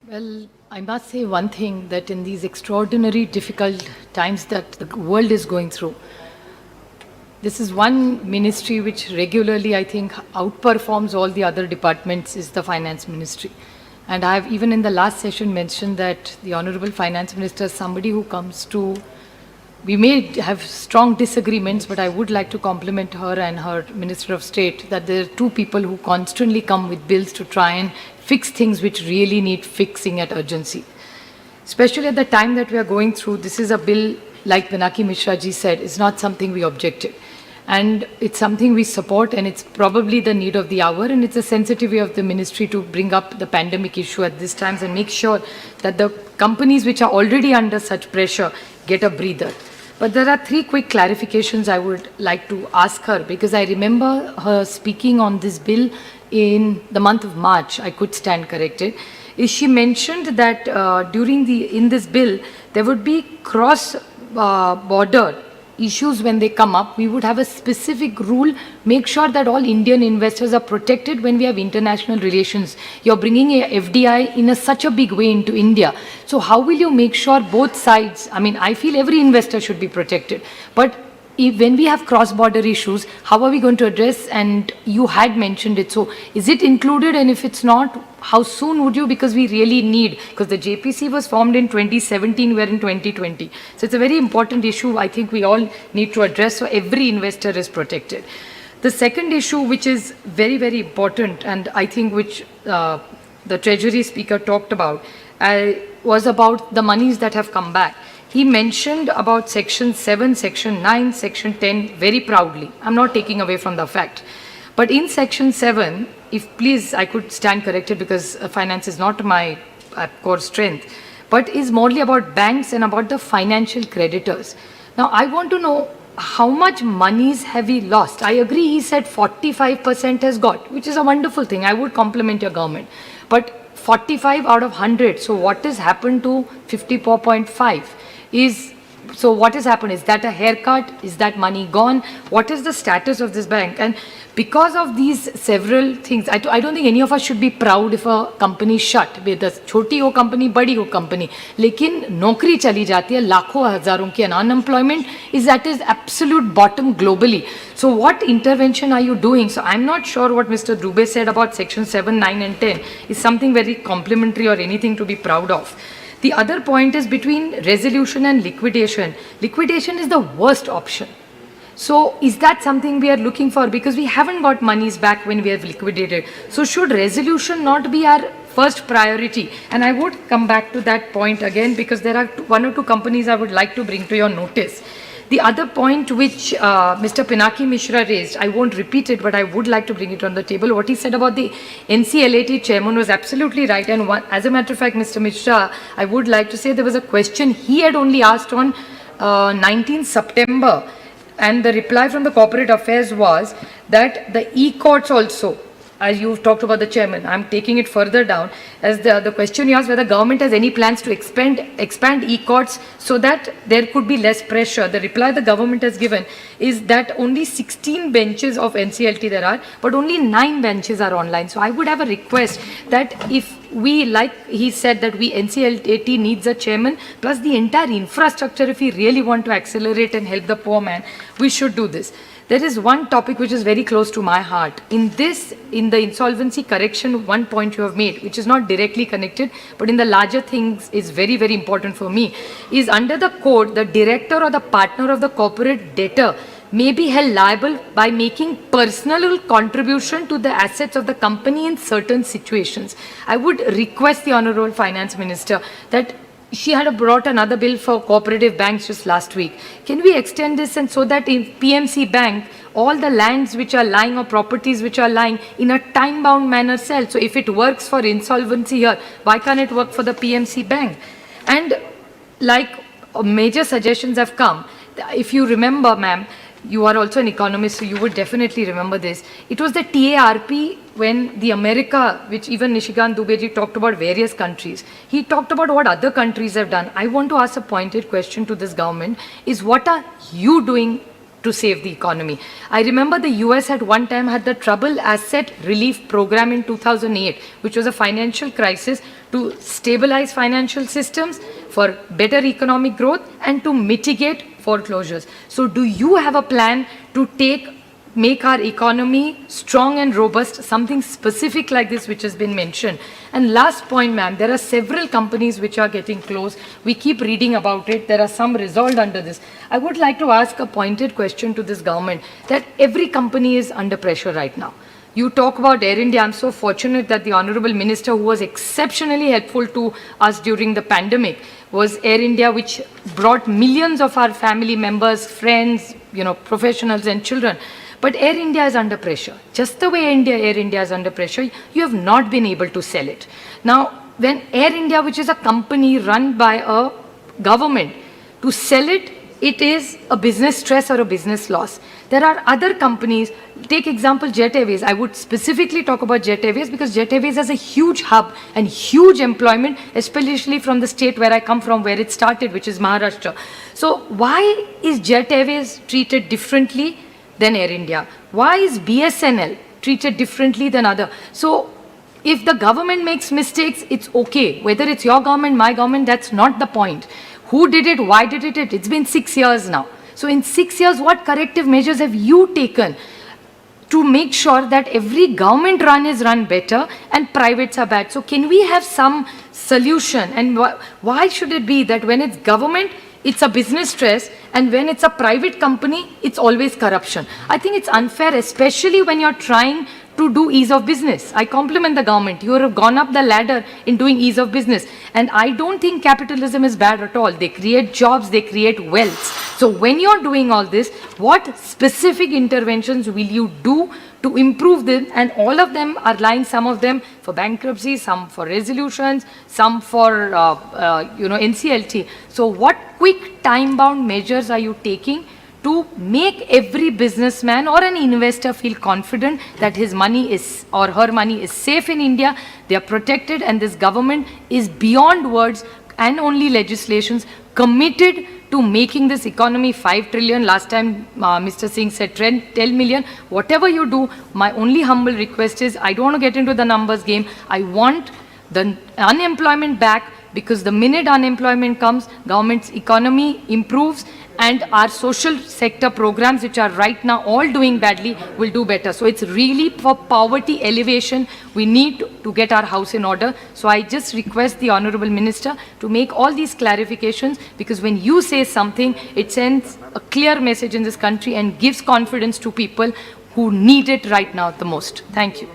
Well, I must say one thing, that in these extraordinary difficult times that the world is going through, this is one ministry which regularly, I think, outperforms all the other departments, is the finance ministry. And I have even in the last session mentioned that the Honorable Finance Minister is somebody who comes to, we may have strong disagreements, but I would like to compliment her and her Minister of State that there are two people who constantly come with bills to try and fix things which really need fixing at urgency. Especially at the time that we are going through, this is a bill, like Pinaki Mishra ji said, is not something we objected. And it's something we support, and it's probably the need of the hour, and it's a sensitivity of the ministry to bring up the pandemic issue at this time and make sure that the companies which are already under such pressure get a breather. But there are three quick clarifications I would like to ask her, because I remember her speaking on this bill in the month of March. I could stand corrected. Is she mentioned that in this bill there would be cross border issues when they come up, we would have a specific rule, make sure that all Indian investors are protected when we have international relations. You're bringing a FDI in such a big way into India. So how will you make sure both sides, I mean, I feel every investor should be protected, but when we have cross-border issues, how are we going to address? And you had mentioned it. So is it included? And if it's not, how soon would you? Because we really need, because the JPC was formed in 2017, we're in 2020. So it's a very important issue I think we all need to address so every investor is protected. The second issue, which is very, very important, and I think which the Treasury Speaker talked about, was about the monies that have come back. He mentioned about Section 7, Section 9, Section 10 very proudly. I'm not taking away from the fact. But in Section 7, if please I could stand corrected because finance is not my core strength, but is morely about banks and about the financial creditors. Now I want to know how much monies have we lost. I agree he said 45% has got, which is a wonderful thing. I would compliment your government. But 45 out of 100, so what has happened to 54.5? So what has happened? Is that a haircut? Is that money gone? What is the status of this bank? And because of these several things, I don't think any of us should be proud if a company shut. Whether छोटी हो company, बड़ी हो company, लेकिन नौकरी चली जाती है लाखों हजारों की, and unemployment is at its absolute bottom globally. So what intervention are you doing? So I'm not sure what Mr. Dubey said about Section 7, 9 and 10 is something very complimentary or anything to be proud of. The other point is between resolution and liquidation. Liquidation is the worst option. So is that something we are looking for? Because we haven't got monies back when we have liquidated. So should resolution not be our first priority? And I would come back to that point again because there are one or two companies I would like to bring to your notice. The other point which Mr. Pinaki Mishra raised, I won't repeat it, but I would like to bring it on the table. What he said about the NCLAT chairman was absolutely right. And as a matter of fact, Mr. Mishra, I would like to say there was a question he had only asked on 19th September. And the reply from the Corporate Affairs was that the e-courts also, as you've talked about the chairman, I'm taking it further down, as the question you asked whether government has any plans to expand e-courts so that there could be less pressure. The reply the government has given is that only 16 benches of NCLT there are, but only 9 benches are online. So I would have a request that if we, like he said, that NCLT needs a chairman, plus the entire infrastructure, if we really want to accelerate and help the poor man, we should do this. There is one topic which is very close to my heart. In the insolvency correction, one point you have made, which is not directly connected, but in the larger things is very, very important for me, is under the code, the director or the partner of the corporate debtor may be held liable by making personal contribution to the assets of the company in certain situations. I would request the Honorable Finance Minister that she had brought another bill for cooperative banks just last week. Can we extend this and so that in PMC Bank, all the lands which are lying or properties which are lying in a time-bound manner sell? So if it works for insolvency here, why can't it work for the PMC Bank? And like major suggestions have come. If you remember, ma'am, you are also an economist, so you would definitely remember this. It was the TARP when the America, which even Nishikant Dubeji talked about various countries. He talked about what other countries have done. I want to ask a pointed question to this government, is what are you doing to save the economy? I remember the US at one time had the Trouble Asset Relief Program in 2008, which was a financial crisis to stabilize financial systems, for better economic growth, and to mitigate foreclosures. So do you have a plan to make our economy strong and robust, something specific like this which has been mentioned? And last point, ma'am, there are several companies which are getting closed. We keep reading about it. There are some resolved under this. I would like to ask a pointed question to this government, that every company is under pressure right now. You talk about Air India. I'm so fortunate that the Honorable Minister, who was exceptionally helpful to us during the pandemic, was Air India, which brought millions of our family members, friends, professionals and children. But Air India is under pressure. Just the way Air India is under pressure, you have not been able to sell it. Now, when Air India, which is a company run by a government, to sell it, it is a business stress or a business loss. There are other companies, take example Jet Airways. I would specifically talk about Jet Airways because Jet Airways has a huge hub and huge employment, especially from the state where I come from, where it started, which is Maharashtra. So why is Jet Airways treated differently than Air India? Why is BSNL treated differently than other? So if the government makes mistakes, it's okay. Whether it's your government, my government, that's not the point. Who did it? Why did it? It's been 6 years now. So in 6 years, what corrective measures have you taken to make sure that every government run is run better and privates are bad? So can we have some solution? And why should it be that when it's government, it's a business stress, and when it's a private company, it's always corruption? I think it's unfair, especially when you're trying to do ease of business. I compliment the government. You have gone up the ladder in doing ease of business. And I don't think capitalism is bad at all. They create jobs, they create wealth. So when you're doing all this, what specific interventions will you do to improve them? And all of them are lying, some of them for bankruptcy, some for resolutions, some for NCLT. So what quick time-bound measures are you taking to make every businessman or an investor feel confident that his money is or her money is safe in India, they are protected, and this government is beyond words and only legislations committed to making this economy 5 trillion. Last time Mr. Singh said 10 million. Whatever you do, my only humble request is, I don't want to get into the numbers game. I want the unemployment back, because the minute unemployment comes, government's economy improves, and our social sector programs, which are right now all doing badly, will do better. So it's really for poverty elevation, we need to get our house in order. So I just request the Honorable Minister to make all these clarifications, because when you say something, it sends a clear message in this country and gives confidence to people who need it right now the most. Thank you.